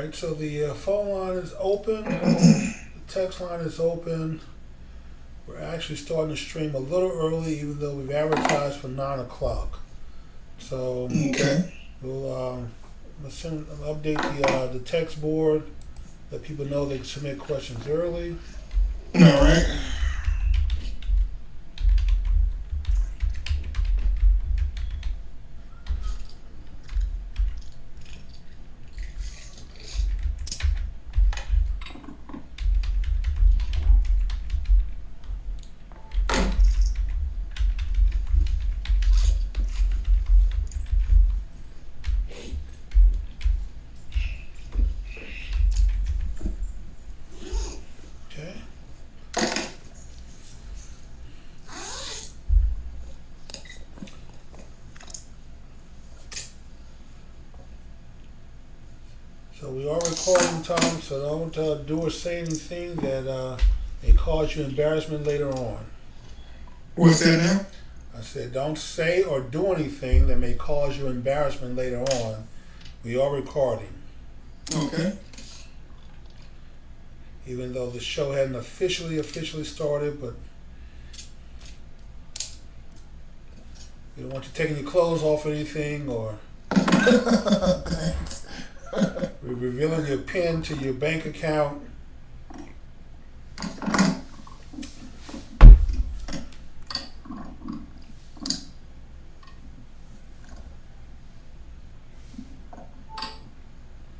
right, so the phone line is open, the text line is open. We're actually starting to stream a little early, even though we've advertised for 9 o'clock. So Okay. we'll update the text board, let people know they can submit questions early. All right. Okay. So we are recording, Tom. So don't do or say anything that may cause you embarrassment later on. What's that now? I said, don't say or do anything that may cause you embarrassment later on. We are recording, Okay. even though the show hadn't officially started. But we don't want you taking your clothes off or anything, or Thanks. revealing your PIN to your bank account.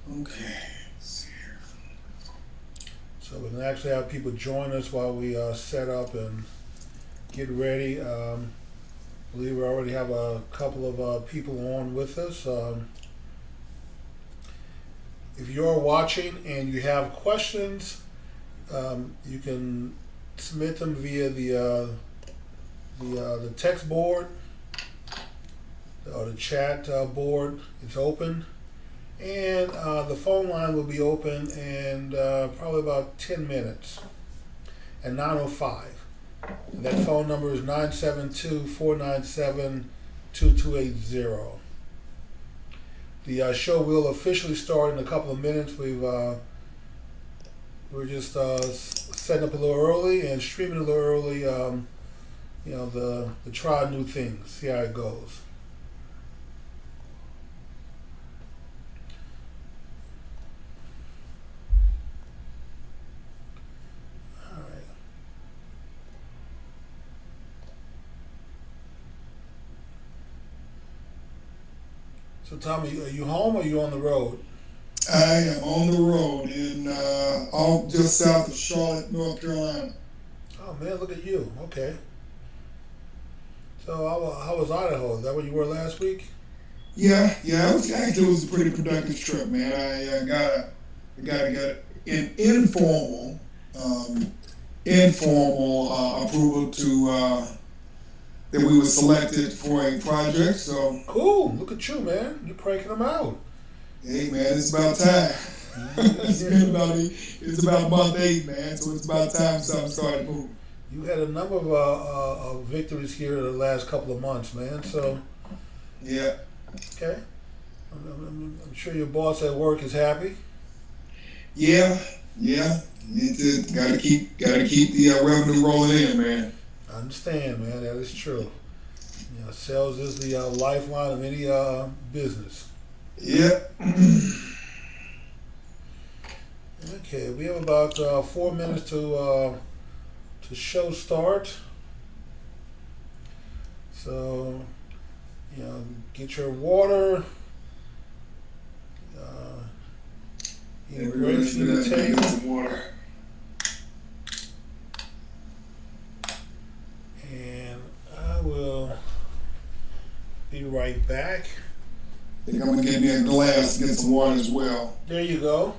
Okay. Let's see here. So we can actually have people join us while we set up and get ready. I believe we already have a couple of people on with us. If you're watching and you have questions, you can submit them via the text board or the chat board. It's open, and the phone line will be open in probably about 10 minutes at 9:05. And that phone number is 972-497-2280. The show will officially start in a couple of minutes. We're just setting up a little early and streaming a little early. The try new things, see how it goes. All right. So Tommy, are you home or are you on the road? I am on the road in all just south of Charlotte, North Carolina. Oh man, look at you. Okay. So how was Idaho? Is that where you were last week? Yeah. It was a pretty productive trip, man. I got an informal approval to that we were selected for a project. So, Cool. Look at you, man. You're cranking them out. hey, man, it's about time. It's about month 8, man. So it's about time something started moving. You had a number of victories here the last couple of months, man. So, Yeah. okay. I'm sure your boss at work is happy. Yeah. Gotta keep the revenue rolling in, man. I understand, man. That is true. Sales is the lifeline of any business. Yeah. Okay, we have about 4 minutes to show start. So, get your water. Any breaks you need to take. Get some water. And I will be right back. I think I'm gonna get me a glass, get some water as well. There you go.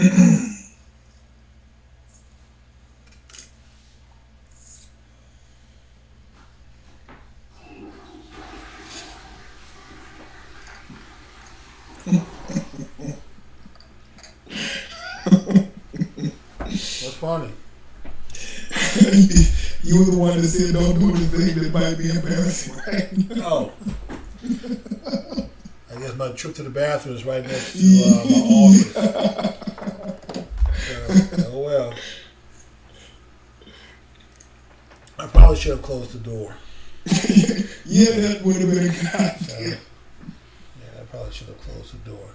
What's funny? You were the one that said don't do anything that might be embarrassing, right? Oh, I guess my trip to the bathroom is right next to my office. So, oh well. I probably should have closed the door. Yeah, that would have been a good idea. Yeah, I probably should have closed the door.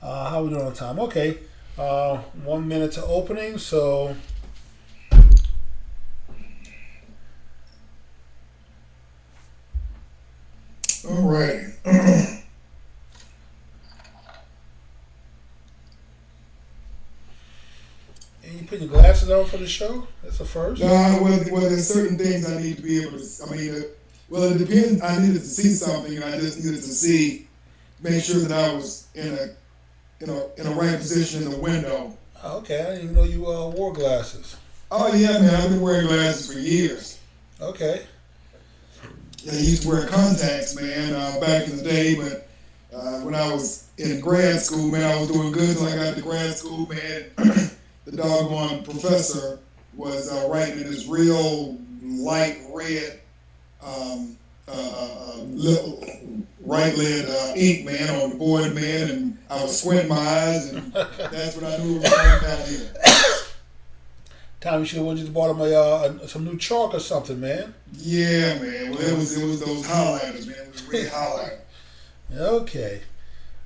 How we doing on time? Okay. 1 minute to opening, so All right. and you put your glasses on for the show? That's the first? Well, there's certain things I need to be able to. Well, it depends. I needed to see something, and I just needed to make sure that I was in a right position in the window. Oh, okay, I didn't even know you wore glasses. Oh yeah, man, I've been wearing glasses for years. Okay. I used to wear contacts, man, back in the day, but when I was in grad school, man, I was doing good till I got to grad school, man. The doggone professor was writing in this real light red, little right lead ink, man, on the board, man, and I was squinting my eyes, and that's what I knew was going down here. Tom, you should have just bought him some new chalk or something, man. Yeah, man. Well, it was those highlighters, man. It was really highlighter. Okay.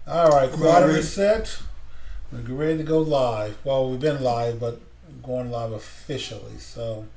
All right, quad is set. We're ready to go live. Well, we've been live, but going live officially, so.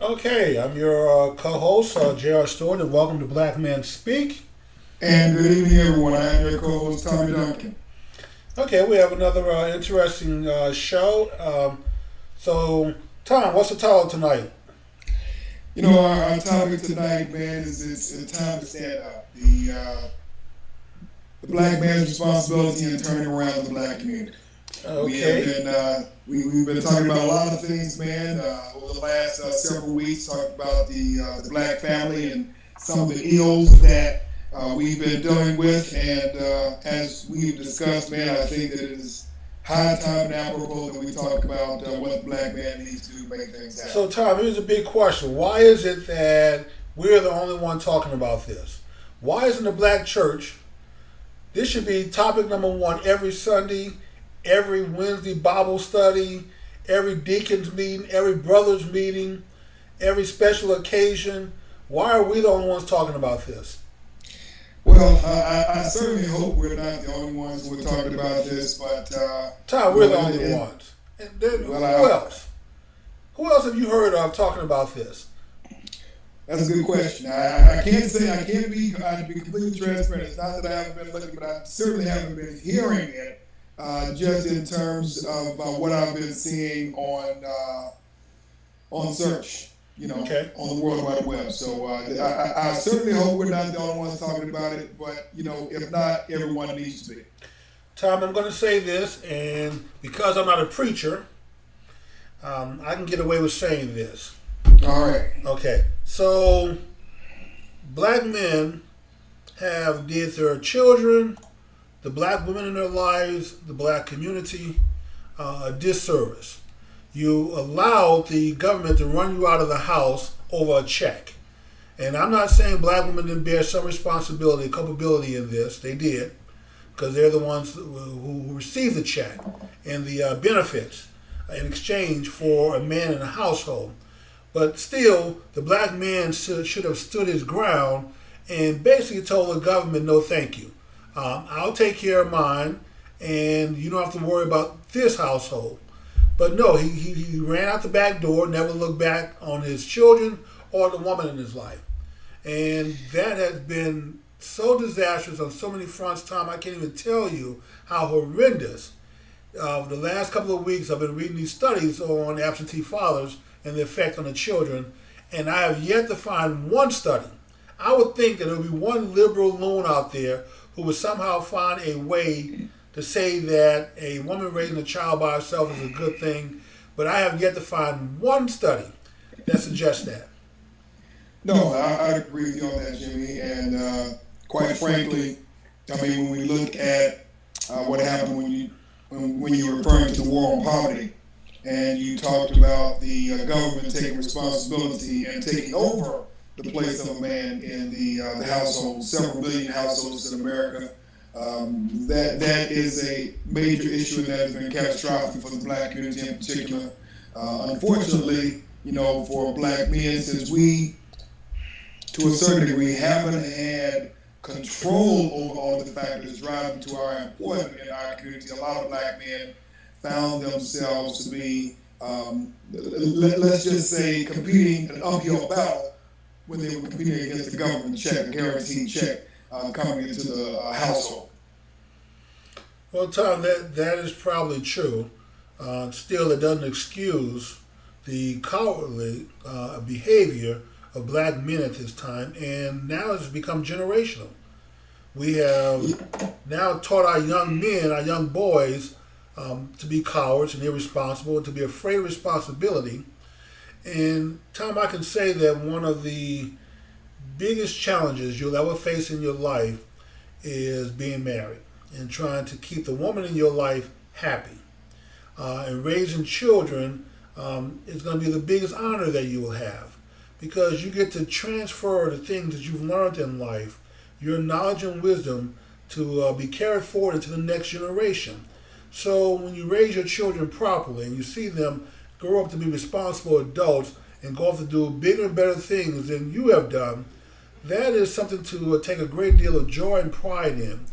Okay, I'm your co-host, J.R. Stewart, and welcome to Black Men Speak. And good evening, everyone. I am your co-host, Tommy Duncan. Okay, we have another interesting show. So, Tom, what's the title tonight? You know, our topic tonight, man, is it's time to stand up. The black man's responsibility in turning around the black community. Okay. We've been talking about a lot of things, man, over the last several weeks, talking about the black family and some of the ills that we've been dealing with. And as we've discussed, man, I think that it is high time and apropos that we talk about what the black man needs to do to make things happen. So, Tom, here's a big question. Why is it that we're the only one talking about this? Why isn't the black church? This should be topic number one every Sunday, every Wednesday Bible study, every deacon's meeting, every brother's meeting, every special occasion. Why are we the only ones talking about this? Well, I certainly hope we're not the only ones who are talking about this, but... Tom, we're the only ones. And then, who else? Who else have you heard of talking about this? That's a good question. I can't say I can't be completely transparent. It's not that I haven't been looking, but I certainly haven't been hearing it. Just in terms of what I've been seeing on search, Okay. on the World Wide Web. So I certainly hope we're not the only ones talking about it. But if not, everyone needs to be. Tom, I'm going to say this, and because I'm not a preacher, I can get away with saying this. All right. Okay, so black men have did their children, the black women in their lives, the black community, a disservice. You allowed the government to run you out of the house over a check. And I'm not saying black women didn't bear some responsibility, culpability in this. They did, because they're the ones who received the check and the benefits in exchange for a man in a household. But still, the black man should have stood his ground and basically told the government, no thank you. I'll take care of mine, and you don't have to worry about this household. But no, he ran out the back door, never looked back on his children or the woman in his life. And that has been so disastrous on so many fronts, Tom, I can't even tell you how horrendous. The last couple of weeks, I've been reading these studies on absentee fathers and the effect on the children, and I have yet to find one study. I would think that there would be one liberal loon out there who would somehow find a way to say that a woman raising a child by herself is a good thing, but I have yet to find one study that suggests that. No, I agree with you on that, Jimmy. And quite frankly, I mean, when we look at what happened when you were referring to the war on poverty, and you talked about the government taking responsibility and taking over the place of a man in the household, several million households in America. That is a major issue that has been catastrophic for the black community in particular. Unfortunately, for black men, since we, to a certain degree, haven't had control over all the factors driving to our employment in our community, a lot of black men found themselves to be, let's just say, competing an uphill battle when they were competing against the government check, a guaranteed check coming into the household. Well, Tom, that is probably true. Still, it doesn't excuse the cowardly behavior of black men at this time, and now it's become generational. We have now taught our young men, our young boys, to be cowards and irresponsible, and to be afraid of responsibility. And Tom, I can say that one of the biggest challenges you'll ever face in your life is being married and trying to keep the woman in your life happy. And raising children is going to be the biggest honor that you will have, because you get to transfer the things that you've learned in life, your knowledge and wisdom, to be carried forward into the next generation. So when you raise your children properly and you see them grow up to be responsible adults and go off to do bigger and better things than you have done, that is something to take a great deal of joy and pride in.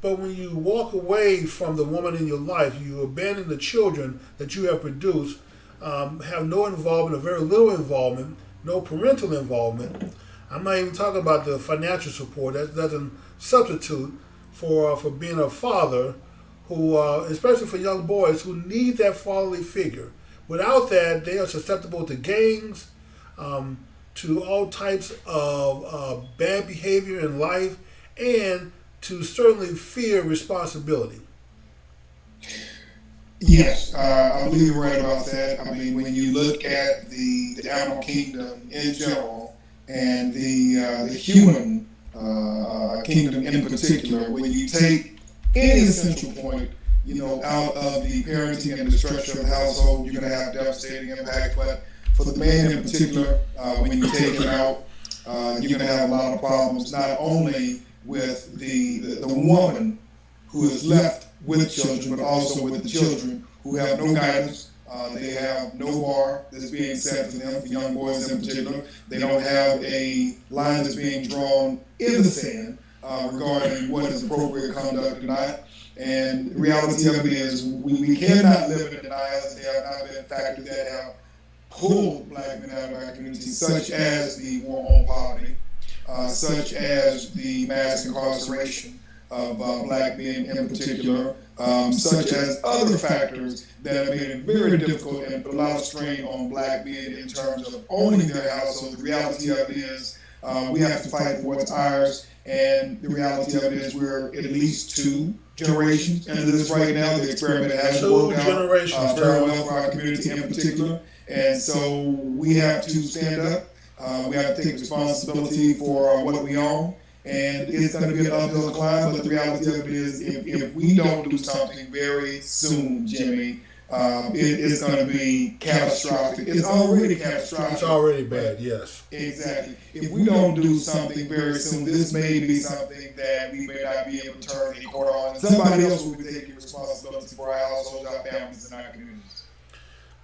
But when you walk away from the woman in your life, you abandon the children that you have produced, have no involvement or very little involvement, no parental involvement. I'm not even talking about the financial support. That doesn't substitute for being a father who, especially for young boys who need that fatherly figure. Without that, they are susceptible to gangs, to all types of bad behavior in life, and to certainly fear responsibility. Yes, I believe you're right about that. I mean, when you look at the animal kingdom in general and the human kingdom in particular, when you take any essential point, out of the parenting and the structure of the household, you're going to have devastating impact. But for the man in particular, when you take him out, you're going to have a lot of problems, not only with the woman who is left with children, but also with the children who have no guidance. They have no bar that's being set for them, for young boys in particular. They don't have a line that's being drawn in the sand regarding what is appropriate conduct or not. And the reality of it is we cannot live in denial that there have not been factors that have pull black men out of our community, such as the war on poverty, such as the mass incarceration of black men in particular, such as other factors that have made it very difficult and put a lot of strain on black men in terms of owning their household. The reality of it is we have to fight for what's ours, and the reality of it is we're at least 2 generations into this right now. The experiment has worked out very well for our community in particular, and so we have to stand up. We have to take responsibility for what we own, and it's going to be an uphill climb, but the reality of it is if we don't do something very soon, Jimmy, it's going to be catastrophic. It's already catastrophic. It's already bad, yes. Exactly. If we don't do something very soon, this may be something that we may not be able to turn a corner on. Somebody else will be taking responsibility for our households, our families, and our communities.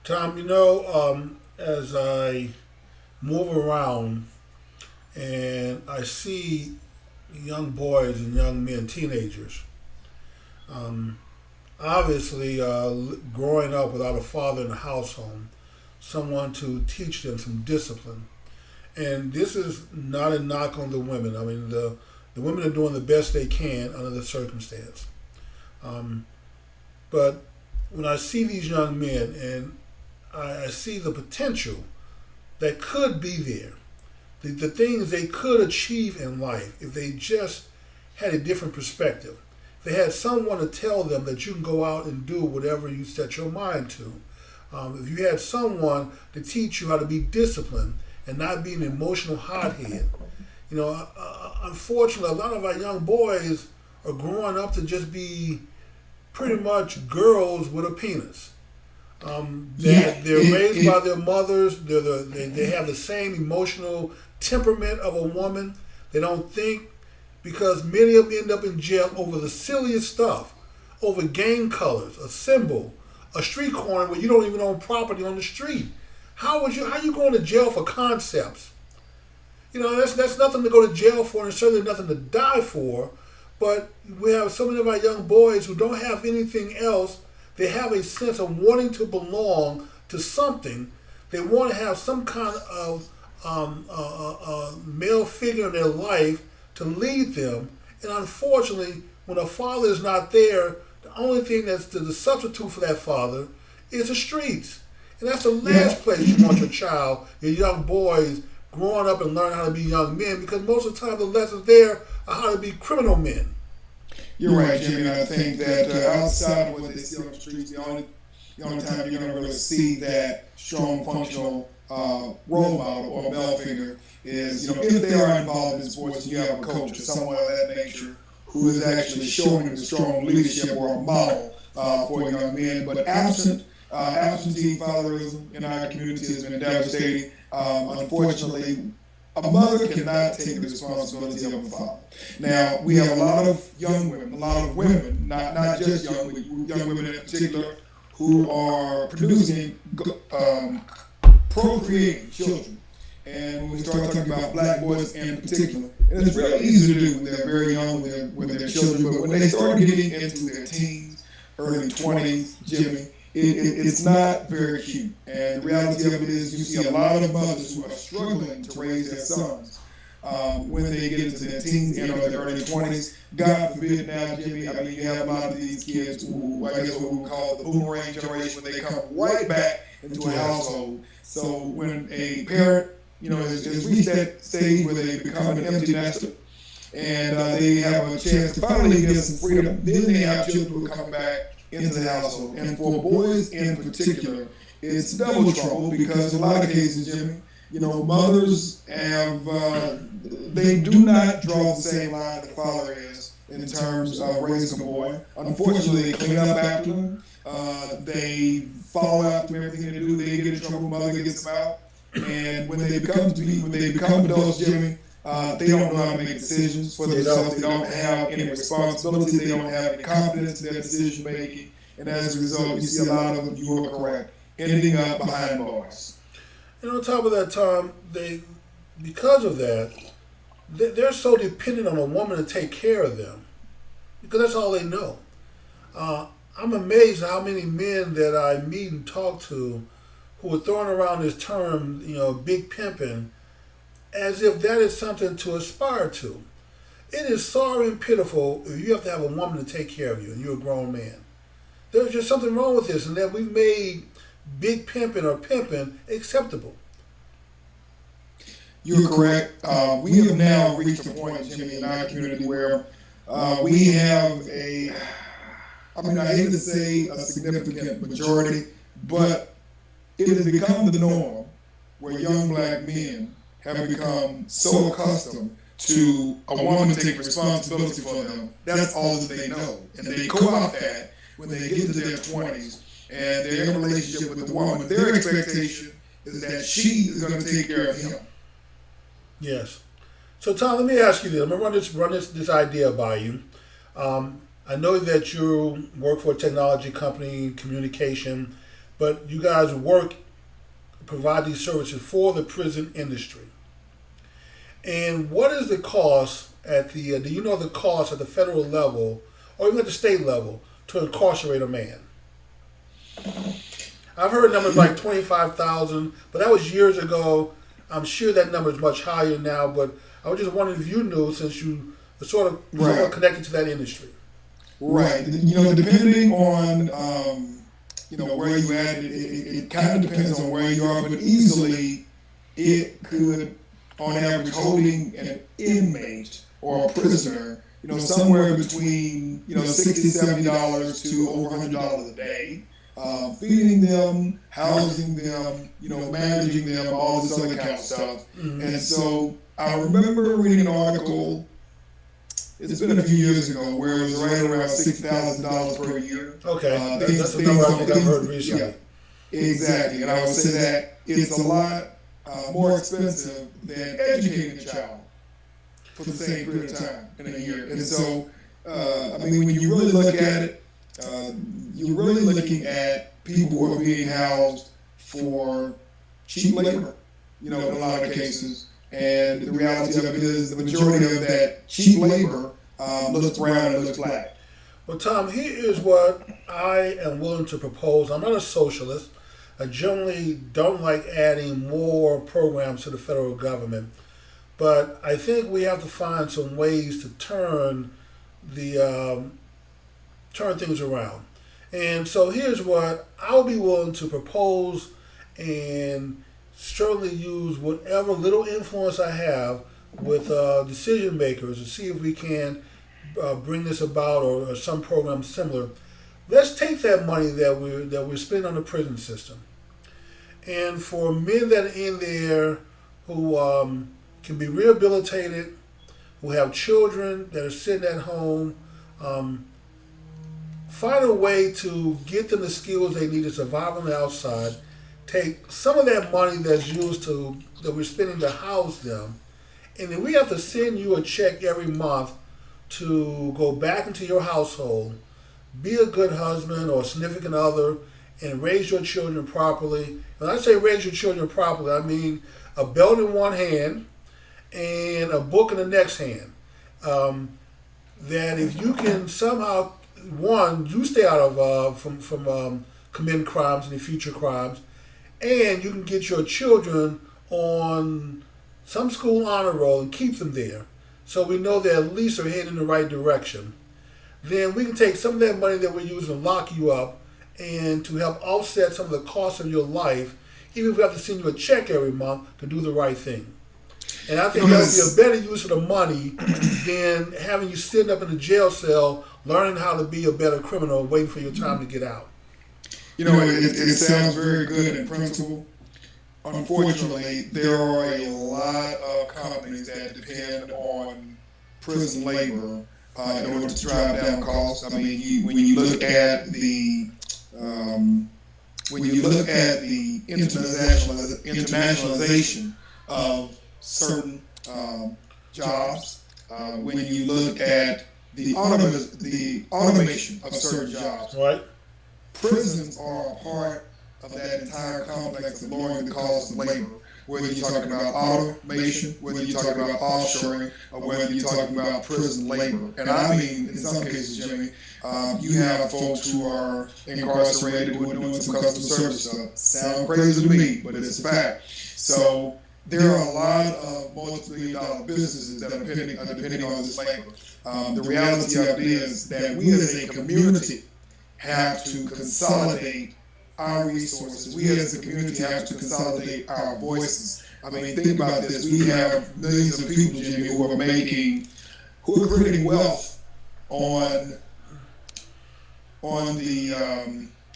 Tom, as I move around and I see young boys and young men, teenagers, obviously growing up without a father in the household, someone to teach them some discipline. And this is not a knock on the women. I mean, the women are doing the best they can under the circumstance. But when I see these young men and I see the potential that could be there, the things they could achieve in life if they just had a different perspective. If they had someone to tell them that you can go out and do whatever you set your mind to. If you had someone to teach you how to be disciplined and not be an emotional hothead. Unfortunately, a lot of our young boys are growing up to just be pretty much girls with a penis. They're raised by their mothers. They have the same emotional temperament of a woman. They don't think, because many of them end up in jail over the silliest stuff, over gang colors, a symbol, a street corner where you don't even own property on the street. How you going to jail for concepts? That's nothing to go to jail for, and certainly nothing to die for. But we have so many of our young boys who don't have anything else. They have a sense of wanting to belong to something. They want to have some kind of male figure in their life to lead them. And unfortunately, when a father is not there, the only thing that's the substitute for that father is the streets. And that's the last place you want your child, your young boys, growing up and learning how to be young men, because most of the time the lessons there are how to be criminal men. You're right, Jimmy. And I think that outside of what they see on the streets, the only time you're going to really see that strong, functional role model or male figure is, if they are involved in sports, you have a coach or someone of that nature who is actually showing them strong leadership or a model for young men. But absentee fatherism in our community has been devastating. Unfortunately, a mother cannot take the responsibility of a father. Now, we have a lot of young women, a lot of women, not just young women in particular, who are producing, procreating children. And when we start talking about black boys in particular, and it's really easy to do when they're very young with their children, but when they start getting into their teens, early 20s, Jimmy, it's not very cute. And the reality of it is you see a lot of mothers who are struggling to raise their sons when they get into their teens and or their early 20s. God forbid now, Jimmy, I mean, you have a lot of these kids who, I guess what we call the boomerang generation, when they come right back into a household. So when a parent, has reached that stage where they become an empty nester, and they have a chance to finally get some freedom, then they have children who come back into the household. And for boys in particular, it's double trouble, because in a lot of cases, Jimmy, mothers have, they do not draw the same line the father is in terms of raising a boy. Unfortunately, they clean up after them. They follow after everything they do. They get in trouble, mother gets them out. And when they become adults, Jimmy, they don't know how to make decisions for themselves. They don't have any responsibility. They don't have any confidence in their decision making. And as a result, you see a lot of them, you are correct, ending up behind bars. And on top of that, Tom, because of that, they're so dependent on a woman to take care of them, because that's all they know. I'm amazed at how many men that I meet and talk to who are throwing around this term, big pimping, as if that is something to aspire to. It is sorry and pitiful if you have to have a woman to take care of you and you're a grown man. There's just something wrong with this, and that we've made big pimping or pimping acceptable. You're correct. We have now reached a point, Jimmy, in our community where we have I hate to say a significant majority, but it has become the norm where young black men have become so accustomed to a woman taking responsibility for them. That's all that they know. And they co-opt that when they get to their 20s and they're in a relationship with the woman. Their expectation is that she is going to take care of him. Yes. So Tom, let me ask you this. I'm gonna run this idea by you. I know that you work for a technology company, communication, but you guys provide these services for the prison industry. And what is the cost do you know the cost at the federal level or even at the state level to incarcerate a man? I've heard numbers like 25,000, but that was years ago. I'm sure that number is much higher now, but I was just wondering if you knew, since you are sort of connected to that industry. Right. Depending on where you at, it kind of depends on where you are, but easily it could, on average, holding an inmate or a prisoner, somewhere between $60, $70 to over $100 a day. Feeding them, housing them, managing them, all this other kind of stuff. Mm-hmm. And so I remember reading an article, it's been a few years ago, where it was right around $6,000 per year. Okay, that's a number I think I've heard recently. Yeah, exactly, and I would say that it's a lot more expensive than educating a child for the same period of time in a year. And so, when you really look at it, you're really looking at people who are being housed for cheap labor, in a lot of cases. And the reality of it is the majority of that cheap labor looks brown and looks black. Well, Tom, here is what I am willing to propose. I'm not a socialist. I generally don't like adding more programs to the federal government. But I think we have to find some ways to turn things around. And so here's what I'll be willing to propose, and certainly use whatever little influence I have with decision makers to see if we can bring this about, or some program similar. Let's take that money that we're spending on the prison system, and for men that are in there who can be rehabilitated, who have children that are sitting at home, find a way to get them the skills they need to survive on the outside. Take some of that money that we're spending to house them, and then we have to send you a check every month to go back into your household, be a good husband or significant other, and raise your children properly. When I say raise your children properly, I mean a belt in one hand and a book in the next hand. That if you can somehow, you stay out of from committing crimes and future crimes, and you can get your children on some school honor roll and keep them there, so we know they at least are heading in the right direction. Then we can take some of that money that we're using to lock you up and to help offset some of the costs of your life, even if we have to send you a check every month to do the right thing. And I think that would be a better use of the money than having you sitting up in the jail cell learning how to be a better criminal, waiting for your time to get out. It sounds very good in principle. Unfortunately, there are a lot of companies that depend on prison labor in order to drive down costs. When you look at the internationalization of certain jobs, when you look at the automation of certain jobs, right? Prisons are a part of that entire complex of lowering the cost of labor. whether you're talking about automation, whether you're talking about offshoring, or whether you're talking about prison labor. And I mean, in some cases, Jimmy, you have folks who are incarcerated who are doing some customer service stuff. Sound crazy to me, but it's a fact. So there are a lot of multi-million-dollar businesses that are depending on this labor. The reality of it is that we as a community have to consolidate our resources. We as a community have to consolidate our voices. I mean, think about this. We have millions of people, Jimmy, who are creating wealth in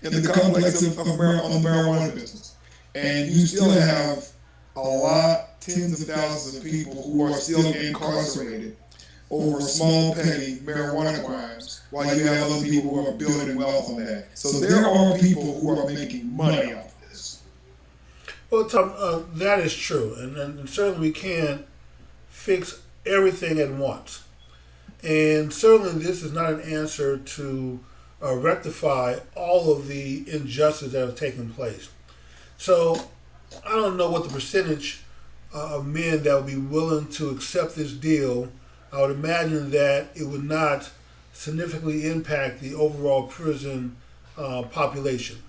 the complex of marijuana business. And you still have tens of thousands of people who are still incarcerated over small petty marijuana crimes, while you have other people who are building wealth on that. So there are people who are making money off of this. Well, Tom, that is true, and certainly we can't fix everything at once. And certainly this is not an answer to rectify all of the injustice that have taken place. So I don't know what the percentage of men that would be willing to accept this deal. I would imagine that it would not significantly impact the overall prison population.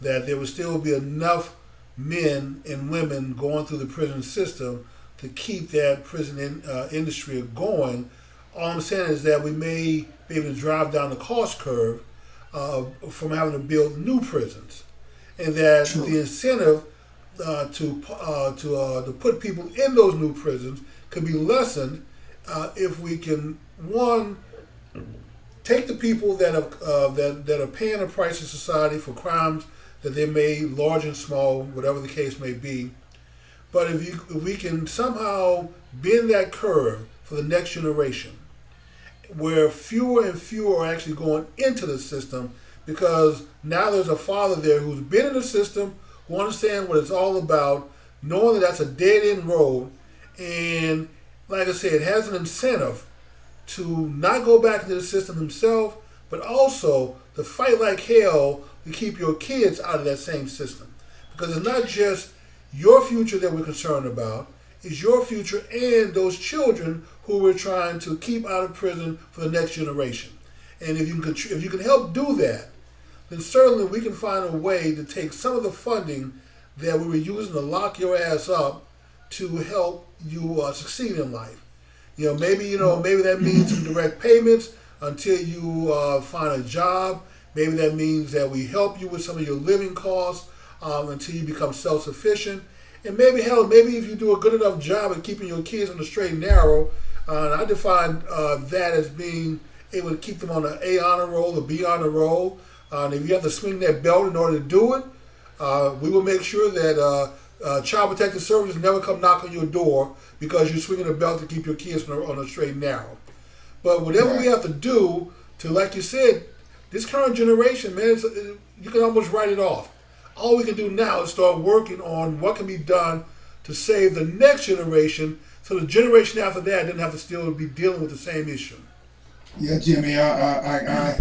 That there would still be enough men and women going through the prison system to keep that prison industry going. All I'm saying is that we may be able to drive down the cost curve from having to build new prisons, and that the incentive to put people in those new prisons could be lessened if we can, one, take the people that are paying a price in society for crimes that they made, large and small, whatever the case may be. But if we can somehow bend that curve for the next generation, where fewer and fewer are actually going into the system, because now there's a father there who's been in the system, who understands what it's all about, knowing that that's a dead-end road, and like I said, has an incentive to not go back into the system himself, but also to fight like hell to keep your kids out of that same system. Because it's not just your future that we're concerned about, it's your future and those children who we're trying to keep out of prison for the next generation. And if you can help do that, then certainly we can find a way to take some of the funding that we were using to lock your ass up to help you succeed in life. Maybe that means some direct payments until you find a job. Maybe that means that we help you with some of your living costs until you become self-sufficient. And maybe if you do a good enough job at keeping your kids on the straight and narrow, and I define that as being able to keep them on an A honor roll or B honor roll. And if you have to swing that belt in order to do it, we will make sure that Child Protective Services never come knock on your door because you're swinging a belt to keep your kids on a straight and narrow. But whatever we have to do to, like you said, this current generation, man, you can almost write it off. All we can do now is start working on what can be done to save the next generation, so the generation after that didn't have to still be dealing with the same issue. Yeah, Jimmy, I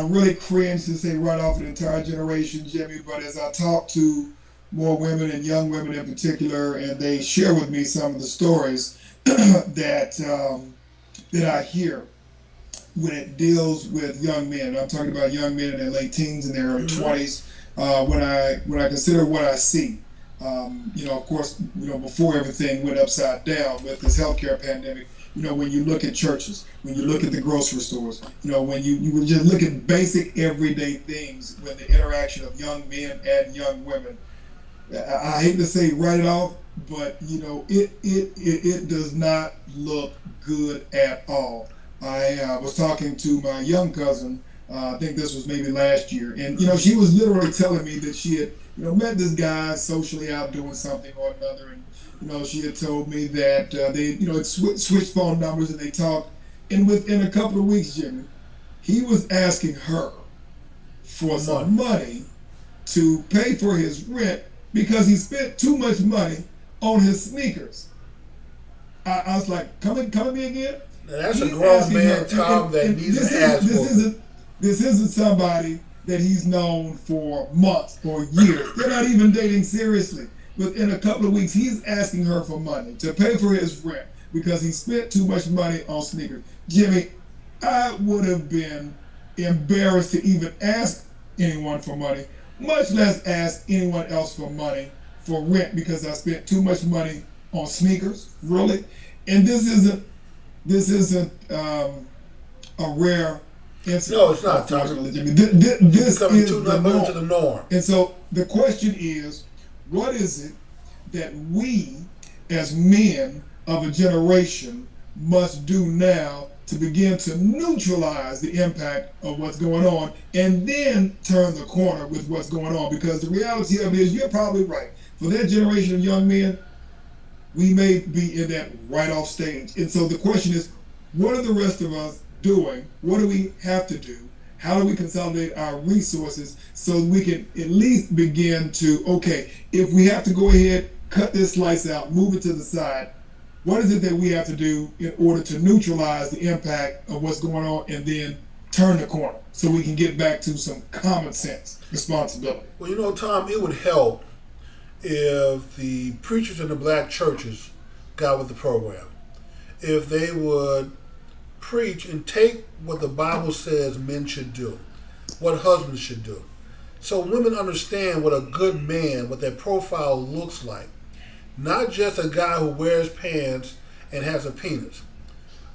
really cringe to say right off an entire generation, Jimmy, but as I talk to more women and young women in particular, and they share with me some of the stories that I hear when it deals with young men. I'm talking about young men in their late teens and their 20s. When I consider what I see, of course, before everything went upside down with this healthcare pandemic. When you look at churches, when you look at the grocery stores, when you would just look at basic everyday things with the interaction of young men and young women. I hate to say write it off, but it does not look good at all. I was talking to my young cousin, I think this was maybe last year, and she was literally telling me that she had met this guy socially out doing something or another, and she had told me that they had switched phone numbers and they talked, and within a couple of weeks, Jimmy, he was asking her for some money to pay for his rent because he spent too much money on his sneakers. I was like, come at me again? Now that's a grown man, Tom, that needs an ass whooping. This isn't somebody that he's known for months or years. They're not even dating seriously. Within a couple of weeks, he's asking her for money to pay for his rent because he spent too much money on sneakers. Jimmy, I would have been embarrassed to even ask anyone for money, much less ask anyone else for money for rent because I spent too much money on sneakers. Really? And this isn't a rare incident. No, it's not, Tom. This is the norm. And so the question is, what is it that we as men of a generation must do now to begin to neutralize the impact of what's going on and then turn the corner with what's going on? Because the reality of it is, you're probably right. For that generation of young men, we may be in that write-off stage. And so the question is, what are the rest of us doing? What do we have to do? How do we consolidate our resources so we can at least begin to, okay, if we have to go ahead, cut this slice out, move it to the side, what is it that we have to do in order to neutralize the impact of what's going on and then turn the corner so we can get back to some common sense responsibility? Well, you know, Tom, it would help if the preachers in the black churches got with the program. If they would preach and take what the Bible says men should do, what husbands should do. So women understand what a good man, what their profile looks like. Not just a guy who wears pants and has a penis.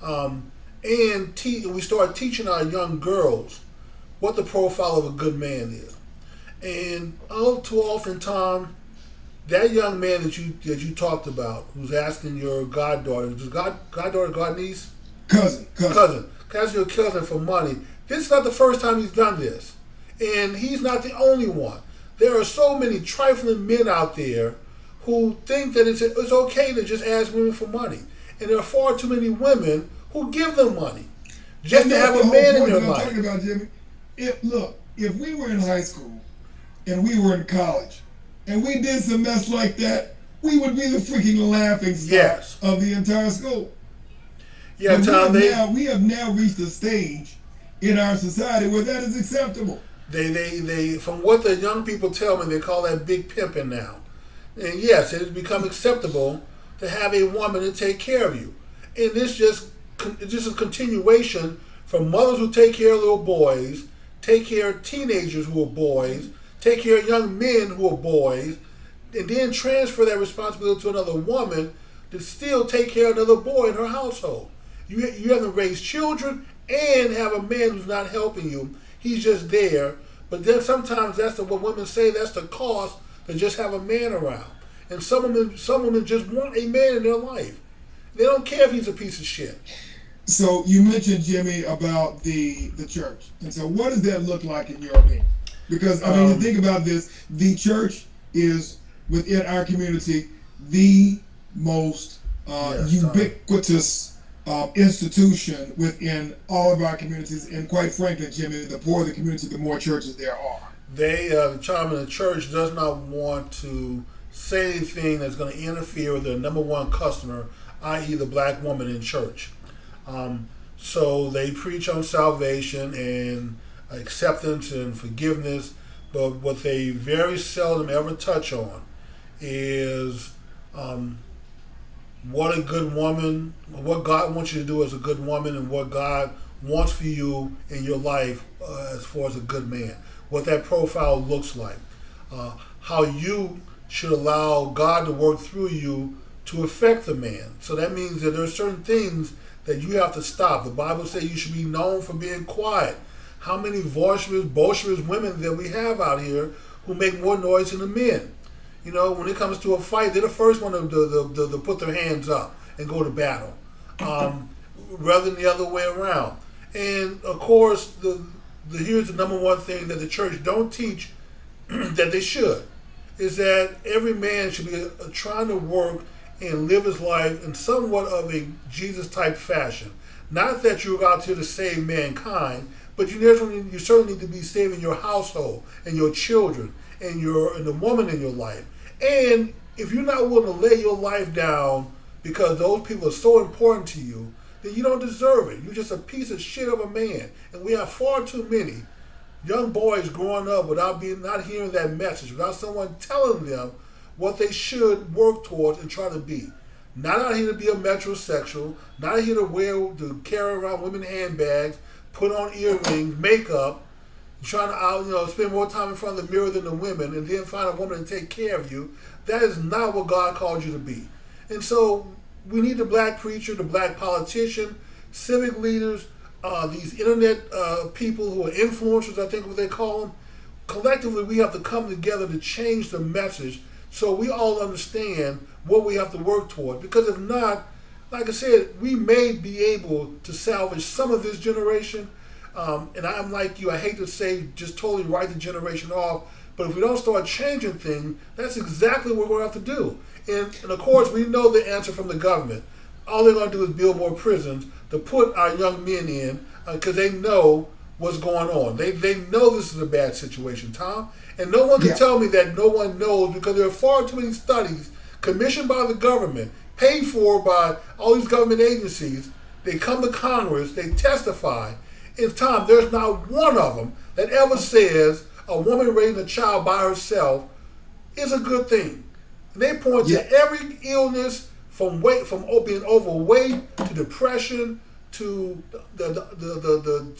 And we start teaching our young girls what the profile of a good man is. And all too often, Tom, that young man that you talked about, who's asking your goddaughter, godniece? Cousin. Asking your cousin for money. This is not the first time he's done this. And he's not the only one. There are so many trifling men out there who think that it's okay to just ask women for money. And there are far too many women who give them money just to have a man in their life. I'm talking about, Jimmy. If we were in high school and we were in college and we did some mess like that, we would be the freaking laughing stock of the entire school. Yeah, Tom, we have now reached a stage in our society where that is acceptable. They from what the young people tell me, they call that big pimping now. And yes, it has become acceptable to have a woman to take care of you. And this is a continuation from mothers who take care of little boys, take care of teenagers who are boys, take care of young men who are boys, and then transfer that responsibility to another woman to still take care of another boy in her household. You haven't raised children and have a man who's not helping you. He's just there. But then sometimes what women say, that's the cost to just have a man around. And some women just want a man in their life. They don't care if he's a piece of shit. So you mentioned, Jimmy, about the church. And so what does that look like in your opinion? Because, I mean, think about this. The church is, within our community, the most ubiquitous institution within all of our communities. And quite frankly, Jimmy, the poorer the community, the more churches there are. The chairman of the church does not want to say anything that's going to interfere with their number one customer, i.e. the black woman in church. So they preach on salvation and acceptance and forgiveness, but what they very seldom ever touch on is what a good woman, what God wants you to do as a good woman, and what God wants for you in your life as far as a good man. What that profile looks like. How you should allow God to work through you to affect the man. So that means that there are certain things that you have to stop. The Bible says you should be known for being quiet. How many boisterous women that we have out here who make more noise than the men? You know, when it comes to a fight, they're the first one to put their hands up and go to battle, rather than the other way around. And of course, here's the number one thing that the church don't teach that they should, is that every man should be trying to work and live his life in somewhat of a Jesus-type fashion. Not that you're out here to save mankind, but you certainly need to be saving your household and your children and the woman in your life. And if you're not willing to lay your life down because those people are so important to you, then you don't deserve it. You're just a piece of shit of a man. And we have far too many young boys growing up without not hearing that message, without someone telling them what they should work towards and try to be. Not out here to be a metrosexual, not out here to carry around women handbags, put on earrings, makeup, trying to spend more time in front of the mirror than the women, and then find a woman to take care of you. That is not what God called you to be. And so we need the black preacher, the black politician, civic leaders, these internet people who are influencers, I think what they call them. Collectively, we have to come together to change the message so we all understand what we have to work toward. Because if not, like I said, we may be able to salvage some of this generation. And I'm like you, I hate to say just totally write the generation off, but if we don't start changing things, that's exactly what we're going to have to do. And of course, we know the answer from the government. All they're going to do is build more prisons to put our young men in because they know what's going on. They know this is a bad situation, Tom. And no one can tell me that no one knows, because there are far too many studies commissioned by the government, paid for by all these government agencies. They come to Congress, they testify. And Tom, there's not one of them that ever says a woman raising a child by herself is a good thing. And they point to every illness from being overweight to depression to the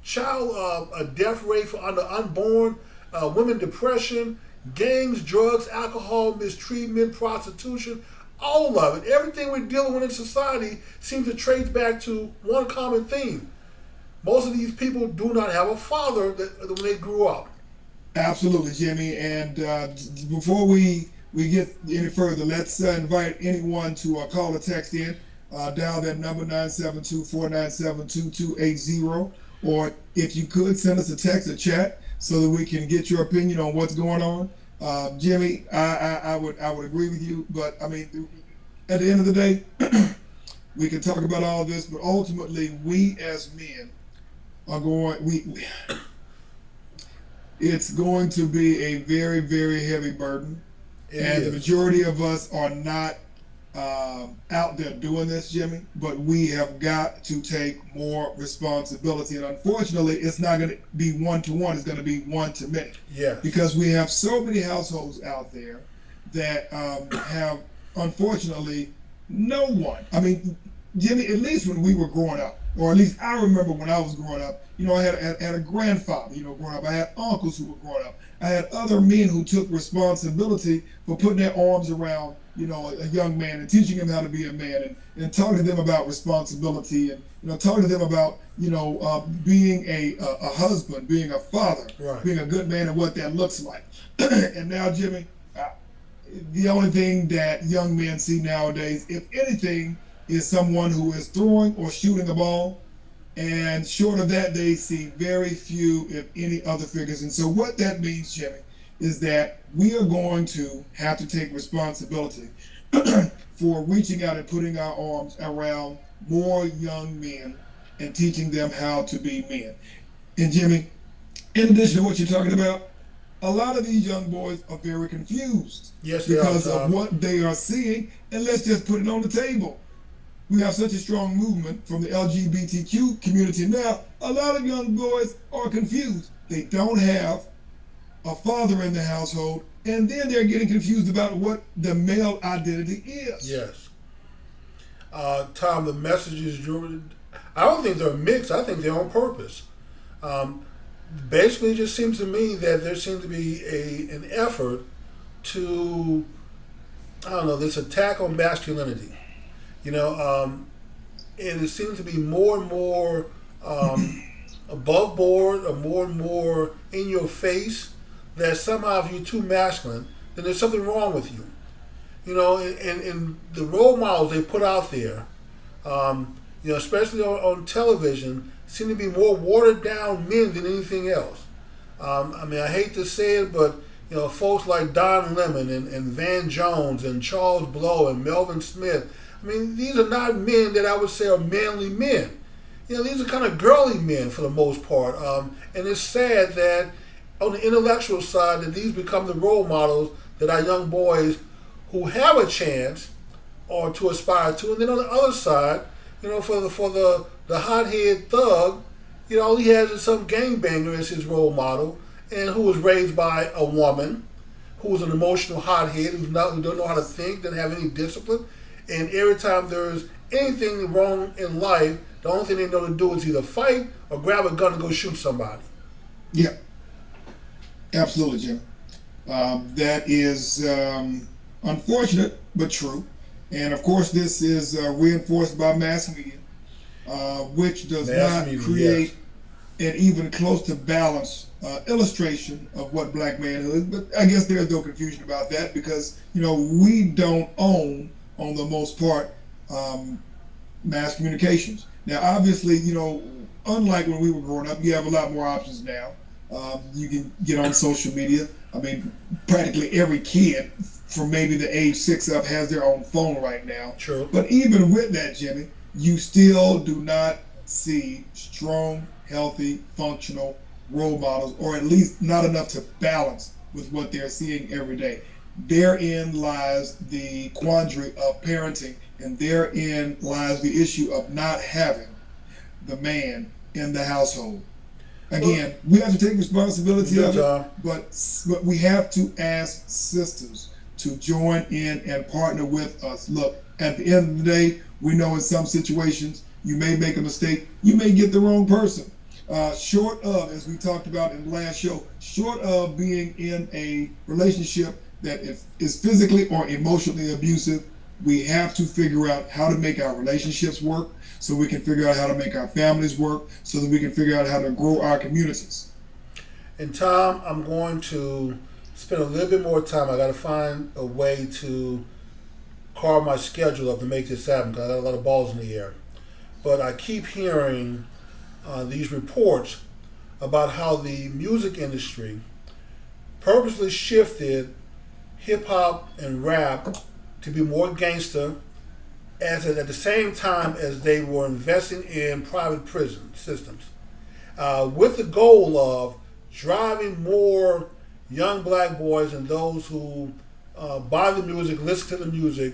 child death rate for under unborn, women depression, gangs, drugs, alcohol, mistreatment, prostitution, all of it. Everything we're dealing with in society seems to trace back to one common theme. Most of these people do not have a father when they grew up. Absolutely, Jimmy. And before we get any further, let's invite anyone to call or text in. Dial that number 972-497-2280. Or if you could, send us a text or chat so that we can get your opinion on what's going on. Jimmy, I would agree with you, but I mean, at the end of the day, we can talk about all this, but ultimately, we as men are it's going to be a very, very heavy burden. The majority of us are not out there doing this, Jimmy, but we have got to take more responsibility. And unfortunately, it's not going to be one-to-one. It's going to be one-to-many. Yeah. Because we have so many households out there that have, unfortunately, no one. I mean, Jimmy, at least when we were growing up, or at least I remember when I was growing up, I had a grandfather, growing up. I had uncles who were growing up. I had other men who took responsibility for putting their arms around, a young man and teaching him how to be a man and talking to them about responsibility and, talking to them about, being a husband, being a father, right, being a good man and what that looks like. And now, Jimmy, the only thing that young men see nowadays, if anything, is someone who is throwing or shooting a ball. And short of that, they see very few, if any, other figures. And so what that means, Jimmy, is that we are going to have to take responsibility for reaching out and putting our arms around more young men and teaching them how to be men. And Jimmy, in addition to what you're talking about, a lot of these young boys are very confused because of what they are seeing. And let's just put it on the table. We have such a strong movement from the LGBTQ community now. A lot of young boys are confused. They don't have a father in the household, and then they're getting confused about what the male identity is. Yes. Tom, the messages, I don't think they're mixed. I think they're on purpose. Basically, it just seems to me that there seems to be an effort to, this attack on masculinity. And it seems to be more and more above board, or more and more in your face, that somehow if you're too masculine, then there's something wrong with you. And the role models they put out there, especially on television, seem to be more watered down men than anything else. I hate to say it, but folks like Don Lemon and Van Jones and Charles Blow and Melvin Smith, these are not men that I would say are manly men. These are kind of girly men for the most part. And it's sad that on the intellectual side that these become the role models that our young boys who have a chance or to aspire to. And then on the other side, for the hothead thug, All he has is some gangbanger as his role model, and who was raised by a woman, who was an emotional hothead, who don't know how to think, doesn't have any discipline, and every time there's anything wrong in life, the only thing they know to do is either fight or grab a gun and go shoot somebody. Yeah, absolutely, Jim. That is unfortunate but true. And of course, this is reinforced by mass media, which does not create an even close to balanced illustration of what black manhood is. But I guess there's no confusion about that because, we don't own, on the most part, mass communications. Now, obviously, unlike when we were growing up, you have a lot more options now. You can get on social media. I mean, practically every kid from maybe the age 6 up has their own phone right now. True. But even with that, Jimmy, you still do not see strong, healthy, functional role models, or at least not enough to balance with what they're seeing every day. Therein lies the quandary of parenting, and therein lies the issue of not having the man in the household. Again, we have to take responsibility of it, but we have to ask sisters to join in and partner with us. Look, at the end of the day, we know in some situations you may make a mistake, you may get the wrong person. Short of, as we talked about in the last show, short of being in a relationship that is physically or emotionally abusive, we have to figure out how to make our relationships work, so we can figure out how to make our families work, so that we can figure out how to grow our communities. And Tom, I'm going to spend a little bit more time. I got to find a way to carve my schedule up to make this happen because I got a lot of balls in the air. But I keep hearing these reports about how the music industry purposely shifted hip hop and rap to be more gangster, as at the same time as they were investing in private prison systems, with the goal of driving more young black boys and those who buy the music, listen to the music,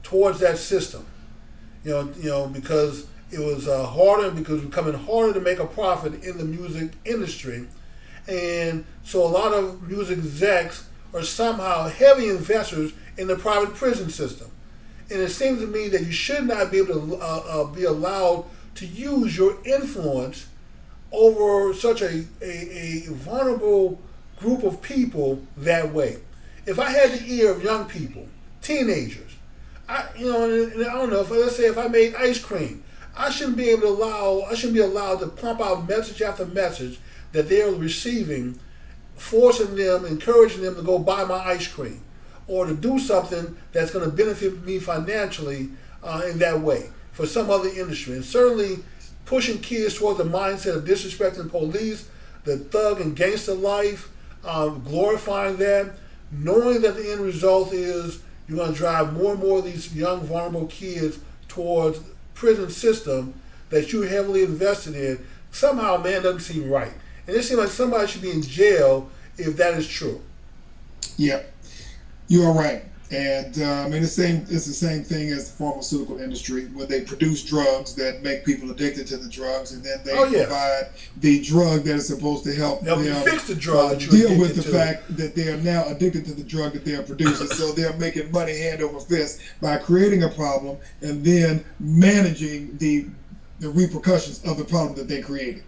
towards that system. Because it was harder, because it was becoming harder to make a profit in the music industry, and so a lot of music execs are somehow heavy investors in the private prison system. And it seems to me that you should not be able to be allowed to use your influence over such a vulnerable group of people that way. If I had the ear of young people, teenagers, I don't know, let's say if I made ice cream, I shouldn't be allowed to pump out message after message that they're receiving, forcing them, encouraging them to go buy my ice cream, or to do something that's going to benefit me financially in that way for some other industry. And certainly pushing kids towards the mindset of disrespecting police, the thug and gangster life, glorifying that, knowing that the end result is you're going to drive more and more of these young, vulnerable kids towards prison system that you heavily invested in. Somehow, man, doesn't seem right. And it seems like somebody should be in jail if that is true. Yeah. You are right, and it's the same thing as the pharmaceutical industry, when they produce drugs that make people addicted to the drugs, and then they provide the drug that is supposed to help them fix the drug deal with the fact that they are now addicted to the drug that they are producing. So they're making money hand over fist by creating a problem and then managing the repercussions of the problem that they created.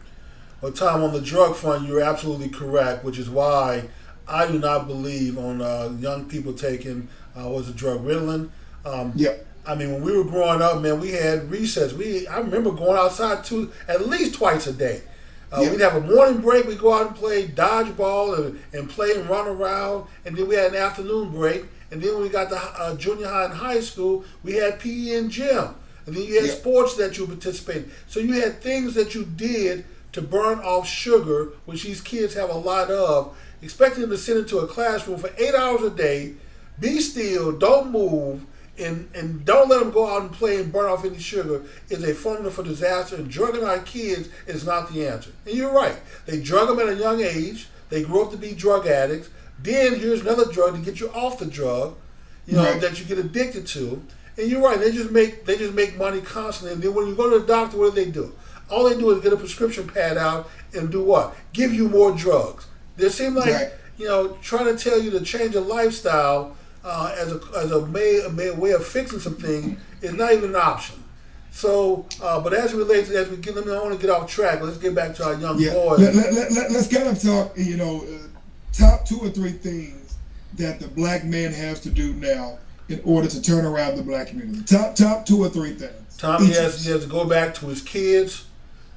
Well, Tom, on the drug front, you're absolutely correct, which is why I do not believe on young people taking drug Ritalin. I mean, when we were growing up, man, we had recess. I remember going outside at least twice a day. We'd have a morning break. We'd go out and play dodgeball and play and run around. And then we had an afternoon break. And then when we got to junior high and high school, we had PE and gym. And then you had sports that you participated in. So you had things that you did to burn off sugar, which these kids have a lot of. Expecting them to sit into a classroom for 8 hours a day, be still, don't move, and don't let them go out and play and burn off any sugar is a formula for disaster. And drugging our kids is not the answer. And you're right. They drug them at a young age. They grow up to be drug addicts. Then here's another drug to get you off the drug, that you get addicted to. And you're right. They just make money constantly. And then when you go to the doctor, what do? All they do is get a prescription pad out and do what? Give you more drugs. They seem like, Right. trying to tell you to change your lifestyle as a way of fixing some things is not even an option. So, but as it relates, I want to get off track. Let's get back to our young Yeah. boys. Let's kind of talk, top 2 or 3 things that the black man has to do now in order to turn around the black community. Top 2 or 3 things. Tom, he has to go back to his kids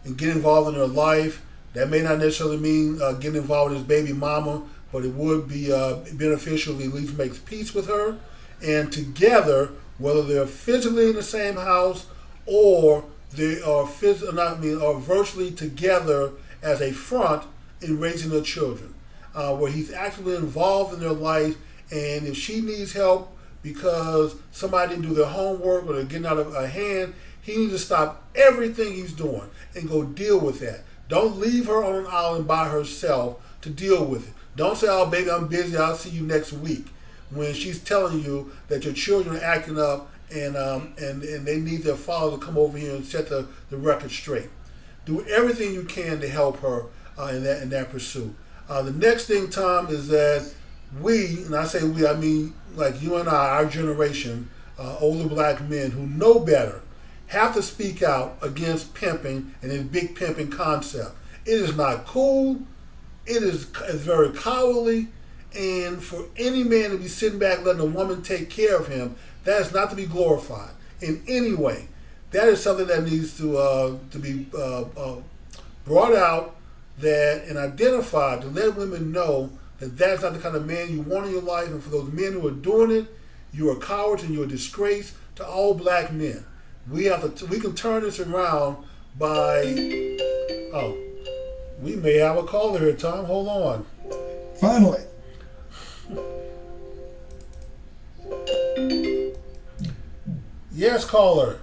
and get involved in their life. That may not necessarily mean getting involved with his baby mama, but it would be beneficial if he at least makes peace with her. And together, whether they're physically in the same house or they are or virtually together as a front in raising their children, where he's actively involved in their life, and if she needs help because somebody didn't do their homework or they're getting out of a hand, he needs to stop everything he's doing and go deal with that. Don't leave her on an island by herself to deal with it. Don't say, "Oh, baby, I'm busy. I'll see you next week," when she's telling you that your children are acting up and they need their father to come over here and set the record straight. Do everything you can to help her in that pursuit. The next thing, Tom, is that we, and I say we, I mean like you and I, our generation, older black men who know better, have to speak out against pimping and this big pimping concept. It is not cool. It's very cowardly. And for any man to be sitting back letting a woman take care of him, that is not to be glorified in any way. That is something that needs to be brought out and identified to let women know that that's not the kind of man you want in your life. And for those men who are doing it, you are cowards and you're a disgrace to all black men. We can turn this around by. Oh, we may have a caller here, Tom. Hold on. Finally. Yes, caller.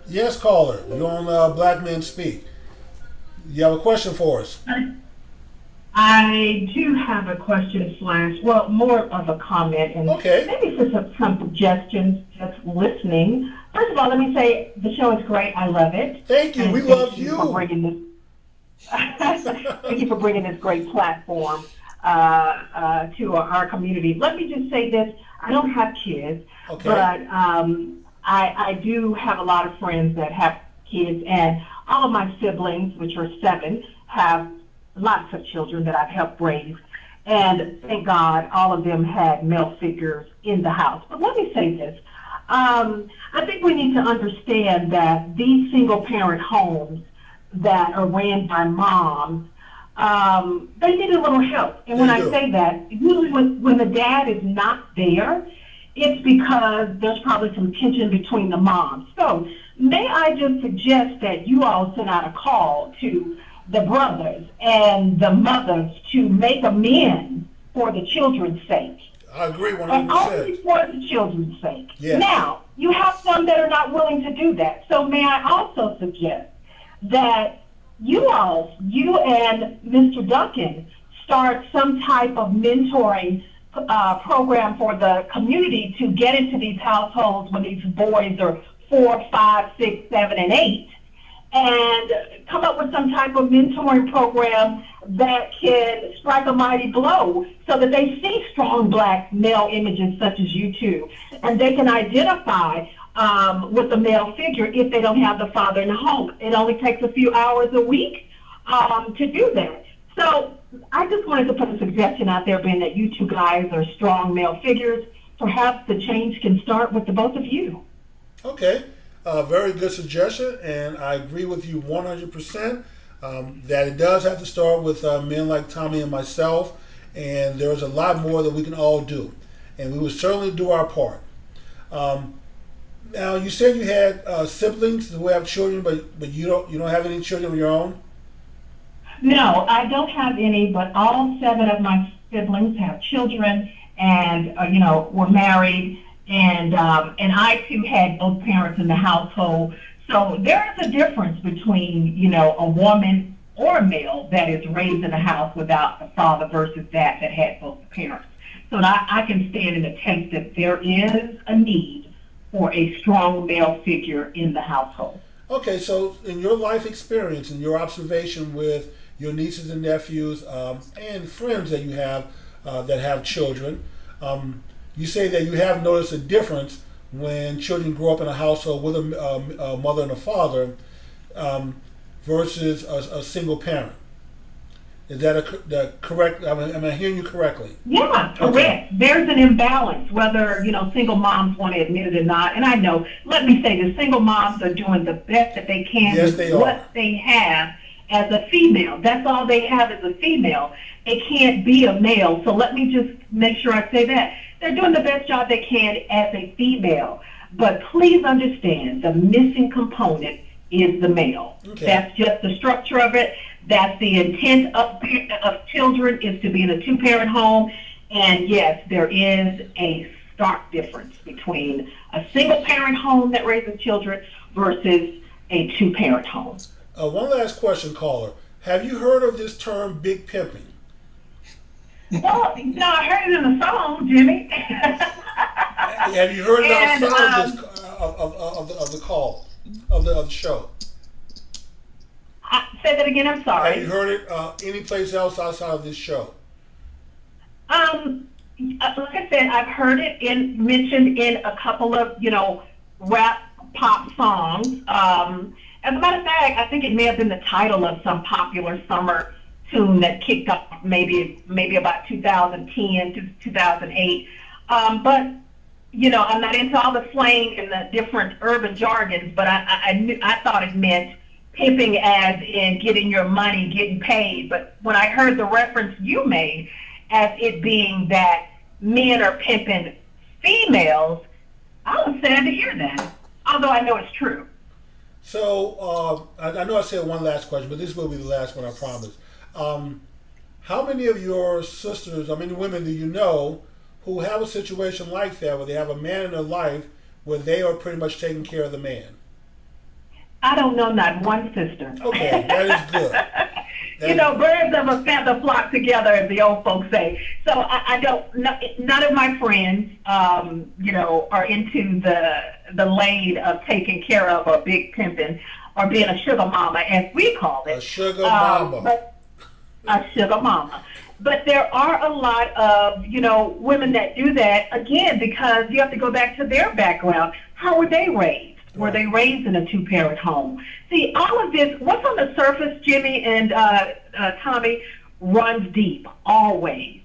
Yes, caller. You're on Black Men Speak. You have a question for us? I do have a question well, more of a comment, and Okay. maybe for some suggestions just listening. First of all, let me say the show is great. I love it. Thank you. And We thank love you. For bringing this, thank you for bringing this great platform to our community. Let me just say this. I don't have kids, Okay. but I do have a lot of friends that have kids, and all of my siblings, which are 7, have lots of children that I've helped raise. And thank God all of them had male figures in the house. But let me say this. I think we need to understand that these single-parent homes that are ran by moms, they need a little help. And when I say that, usually when the dad is not there, it's because there's probably some tension between the moms. So may I just suggest that you all send out a call to the brothers and the mothers to make amends for the children's sake. I agree And only 100%. for the children's sake. Yes. Now, you have some that are not willing to do that. So may I also suggest that you and Mr. Duncan start some type of mentoring program for the community to get into these households when these boys are 4, 5, 6, 7, and 8, and come up with some type of mentoring program that can strike a mighty blow so that they see strong black male images such as you two, and they can identify with the male figure if they don't have the father in the home. It only takes a few hours a week to do that. So I just wanted to put a suggestion out there, being that you two guys are strong male figures. Perhaps the change can start with the both of you. Okay. Very good suggestion, and I agree with you 100% that it does have to start with men like Tommy and myself, and there's a lot more that we can all do, and we will certainly do our part. Now, you said you had siblings who have children, but you don't have any children of your own? No, I don't have any, but all 7 of my siblings have children and, were married. And I too had both parents in the household. So there is a difference between, a woman or male that is raised in a house without a father versus that had both parents. So I can stand and attest that there is a need for a strong male figure in the household. Okay, so in your life experience and your observation with your nieces and nephews and friends that you have that have children, you say that you have noticed a difference when children grow up in a household with a mother and a father versus a single parent. Is that correct? Am I hearing you correctly? Yeah, correct. Okay. There's an imbalance, whether, single moms want to admit it or not. And I know, let me say this, single moms are doing the best that they can yes, with they what they have as a female. That's all they have as a female. It can't be a male. So let me just make sure I say that. They're doing the best job they can as a female. But please understand, the missing component is the male. Okay. That's just the structure of it. That's the intent of children, is to be in a two-parent home. And yes, there is a stark difference between a single-parent home that raises children versus a two-parent home. One last question, caller. Have you heard of this term, big pimping? Well, no, I heard it in the song, Jimmy. Have you heard it outside of the call, of the show? Say that again, I'm sorry. Have you heard it any place else outside of this show? Like I said, I've heard it mentioned in a couple of, rap pop songs. As a matter of fact, I think it may have been the title of some popular summer tune that kicked off maybe about 2010 to 2008. But, I'm not into all the slang and the different urban jargons, but I thought it meant pimping as in getting your money, getting paid. But when I heard the reference you made as it being that men are pimping females, I was sad to hear that, although I know it's true. So I know I said one last question, but this will be the last one, I promise. How many of your sisters, how many women do you know who have a situation like that, where they have a man in their life where they are pretty much taking care of the man? I don't know not one sister. Okay, that is good. Birds of a feather flock together, as the old folks say. So I don't. None of my friends, are into the lane of taking care of or big pimping or being a sugar mama, as we call it. A sugar mama. A sugar mama. But there are a lot of, women that do that, again, because you have to go back to their background. How were they raised? Were they raised in a two-parent home? See, all of this, what's on the surface, Jimmy and Tommy, runs deep, always.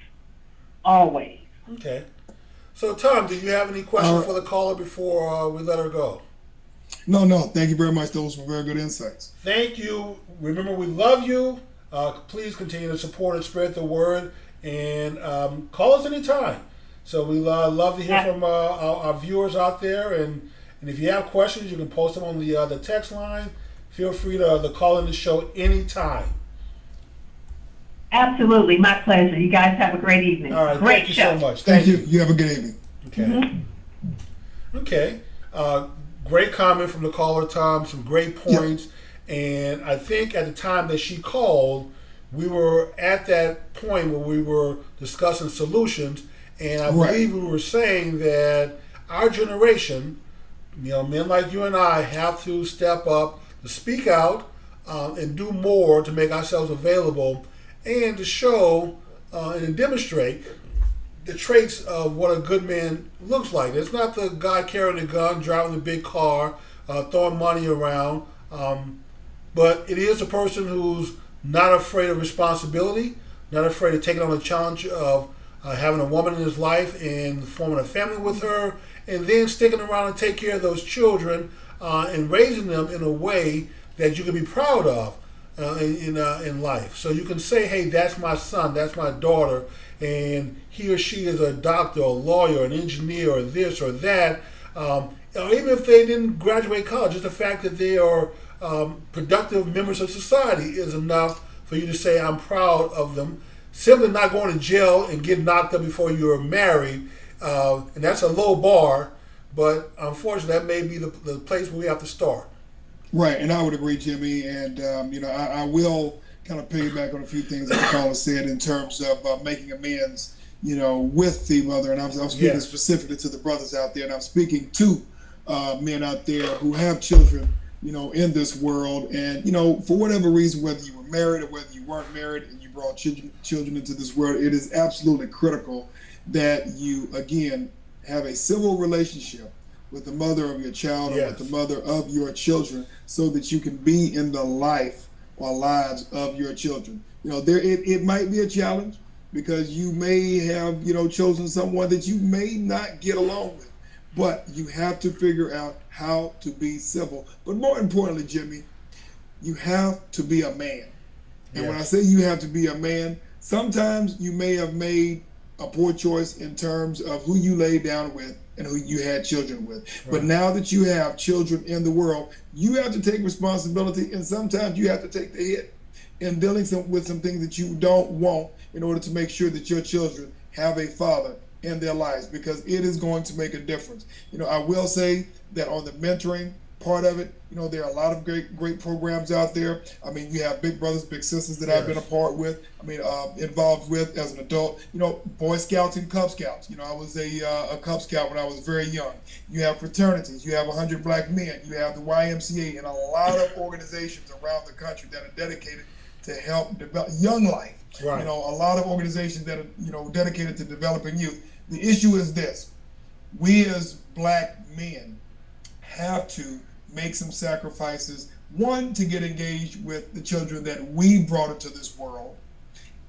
Always. Okay. So, Tom, do you have any questions for the caller before we let her go? No. Thank you very much. Those were very good insights. Thank you. Remember, we love you. Please continue to support and spread the word, and call us anytime. So we love to hear from our viewers out there, and if you have questions, you can post them on the text line. Feel free to call in the show anytime. Absolutely, my pleasure. You guys have a great evening. All right, great thank show. you so much. Thank you. You have a good evening. Okay. Mm-hmm. Okay. Great comment from the caller, Tom. Some great points. Yep. And I think at the time that she called, we were at that point where we were discussing solutions. And I believe we were saying that our generation, men like you and I, have to step up, to speak out, and do more to make ourselves available, and to show and to demonstrate the traits of what a good man looks like. It's not the guy carrying a gun, driving a big car, throwing money around, but it is a person who's not afraid of responsibility, not afraid of taking on the challenge of having a woman in his life and forming a family with her, and then sticking around and take care of those children and raising them in a way that you can be proud of in life. So you can say, hey, that's my son, that's my daughter, and he or she is a doctor, a lawyer, an engineer, or this or that. Or even if they didn't graduate college, just the fact that they are productive members of society is enough for you to say, I'm proud of them. Simply not going to jail and getting knocked up before you're married, and that's a low bar, but unfortunately that may be the place where we have to start. Right, and I would agree, Jimmy, and I will kind of piggyback on a few things that the caller said in terms of making amends, with the mother. And I'm speaking Yes. specifically to the brothers out there, and I'm speaking to men out there who have children, in this world. And, for whatever reason, whether you were married or whether you weren't married and you brought children into this world, it is absolutely critical that you, again, have a civil relationship with the mother of your child or Yes. with the mother of your children so that you can be in the life or lives of your children. It might be a challenge because you may have, chosen someone that you may not get along with, but you have to figure out how to be civil. But more importantly, Jimmy, you have to be a man. And when I Yes. say you have to be a man, sometimes you may have made a poor choice in terms of who you laid down with and who you had children with. But Right. now that you have children in the world, you have to take responsibility, and sometimes you have to take the hit in dealing with some things that you don't want in order to make sure that your children have a father in their lives, because it is going to make a difference. I will say that on the mentoring part of it, there are a lot of great programs out there. I mean, you have Big Brothers, Big Sisters that I've been a part with. Involved with as an adult. Boy Scouts and Cub Scouts. I was a Cub Scout when I was very young. You have fraternities. You have 100 Black Men. You have the YMCA and a lot of organizations around the country that are dedicated to help develop young life. Right. A lot of organizations that are dedicated to developing youth. The issue is this: we as Black men have to make some sacrifices. One, to get engaged with the children that we brought into this world,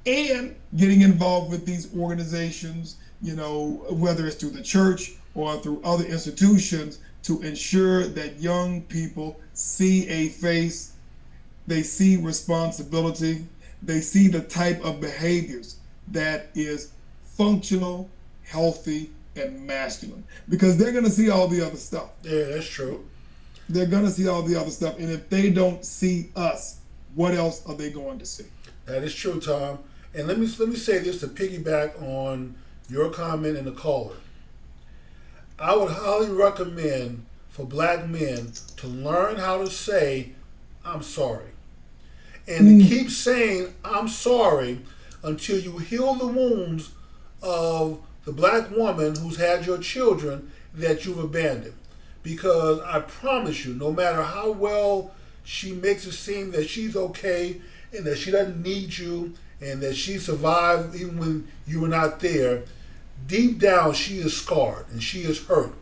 and getting involved with these organizations, whether it's through the church or through other institutions, to ensure that young people see a face, they see responsibility, they see the type of behaviors that is functional, healthy, and masculine. Because they're going to see all the other stuff. Yeah, that's true. They're going to see all the other stuff. And if they don't see us, what else are they going to see? That is true, Tom. And let me say this to piggyback on your comment and the caller. I would highly recommend for Black men to learn how to say, "I'm sorry." And to keep saying, "I'm sorry," until you heal the wounds of the Black woman who's had your children that you've abandoned. Because I promise you, no matter how well she makes it seem that she's okay and that she doesn't need you and that she survived even when you were not there, deep down she is scarred and she is hurt.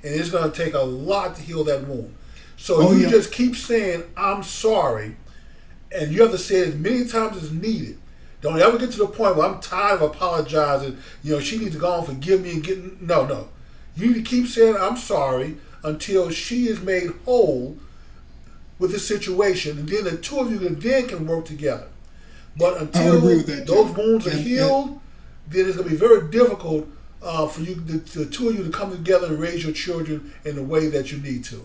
And it's going to take a lot to heal that wound. So you just keep saying, "I'm sorry," and you have to say it as many times as needed. Don't ever get to the point where I'm tired of apologizing. She needs to go and forgive me and get no. You need to keep saying, "I'm sorry," until she is made whole with the situation, and then the two of you can work together. But until those wounds are healed, then it's going to be very difficult for you, the two of you, to come together and raise your children in the way that you need to.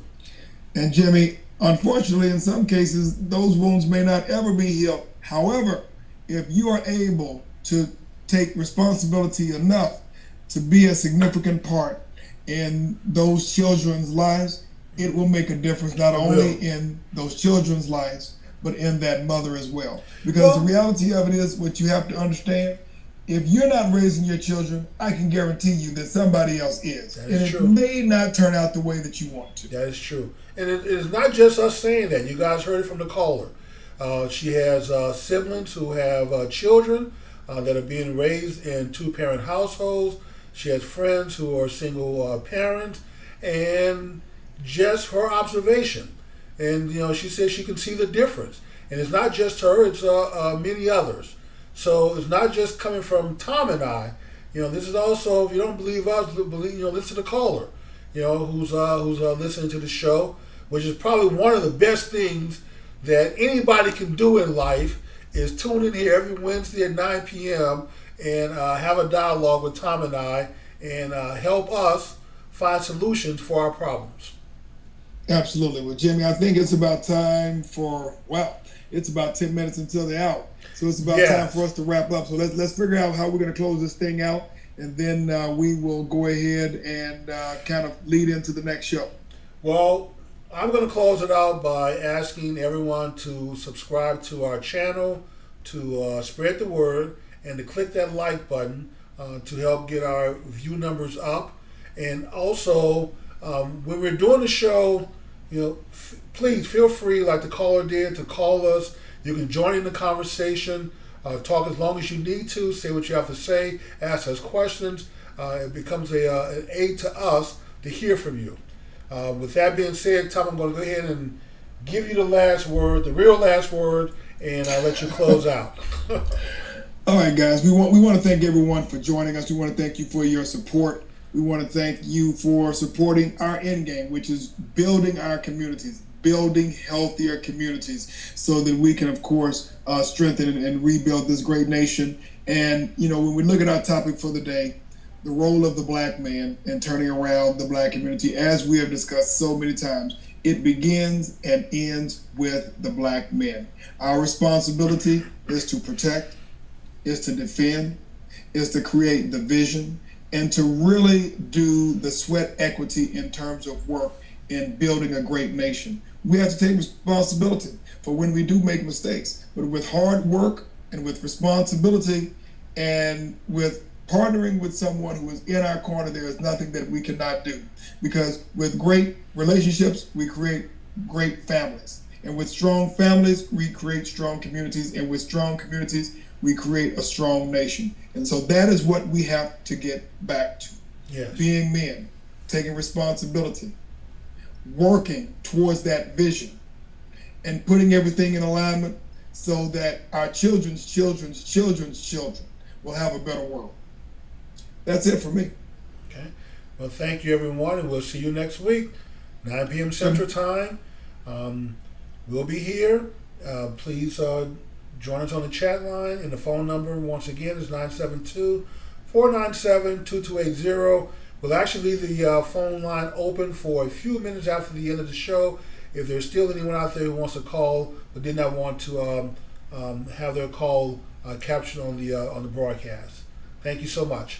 And Jimmy, unfortunately, in some cases, those wounds may not ever be healed. However, if you are able to take responsibility enough to be a significant part in those children's lives, it will make a difference not only in those children's lives, but in that mother as well. Because the reality of it is, what you have to understand, if you're not raising your children, I can guarantee you that somebody else is. That is true. It may not turn out the way that you want to. That is true. And it is not just us saying that. You guys heard it from the caller. She has siblings who have children that are being raised in two-parent households. She has friends who are single parents, and just her observation. And she says she can see the difference. And it's not just her; it's many others. So it's not just coming from Tom and I. This is also, if you don't believe us, listen to the caller. Who's listening to the show, which is probably one of the best things that anybody can do in life, is tune in here every Wednesday at 9 p.m. and have a dialogue with Tom and I, and help us find solutions for our problems. Absolutely. Well, Jimmy, I think it's about time for, it's about 10 minutes until the hour. So it's about time for us to wrap up. So let's figure out how we're going to close this thing out, and then we will go ahead and kind of lead into the next show. Well, I'm going to close it out by asking everyone to subscribe to our channel to spread the word and to click that like button to help get our view numbers up. And also, when we're doing the show, please feel free, like the caller did, to call us. You can join in the conversation, talk as long as you need to, say what you have to say, ask us questions. It becomes an aid to us to hear from you. With that being said, Tom, I'm going to go ahead and give you the last word, the real last word, and I'll let you close out. All right, guys, we want to thank everyone for joining us. We want to thank you for your support. We want to thank you for supporting our end game, which is building our communities, building healthier communities, so that we can, of course, strengthen and rebuild this great nation. And, when we look at our topic for the day, the role of the black man in turning around the black community, as we have discussed so many times, it begins and ends with the black man. Our responsibility is to protect, is to defend, is to create the vision, and to really do the sweat equity in terms of work in building a great nation. We have to take responsibility for when we do make mistakes, but with hard work and with responsibility and with partnering with someone who is in our corner, there is nothing that we cannot do. Because with great relationships, we create great families. And with strong families, we create strong communities. And with strong communities, we create a strong nation. And so that is what we have to get back to. Yes. Being men, taking responsibility, working towards that vision, and putting everything in alignment so that our children's children's children's children will have a better world. That's it for me. Okay. Well, thank you, everyone, and we'll see you next week, 9 p.m. Central Time. We'll be here. Please join us on the chat line, and the phone number, once again, is 972-497-2280. We'll actually leave the phone line open for a few minutes after the end of the show. If there's still anyone out there who wants to call but did not want to have their call captured on the broadcast. Thank you so much.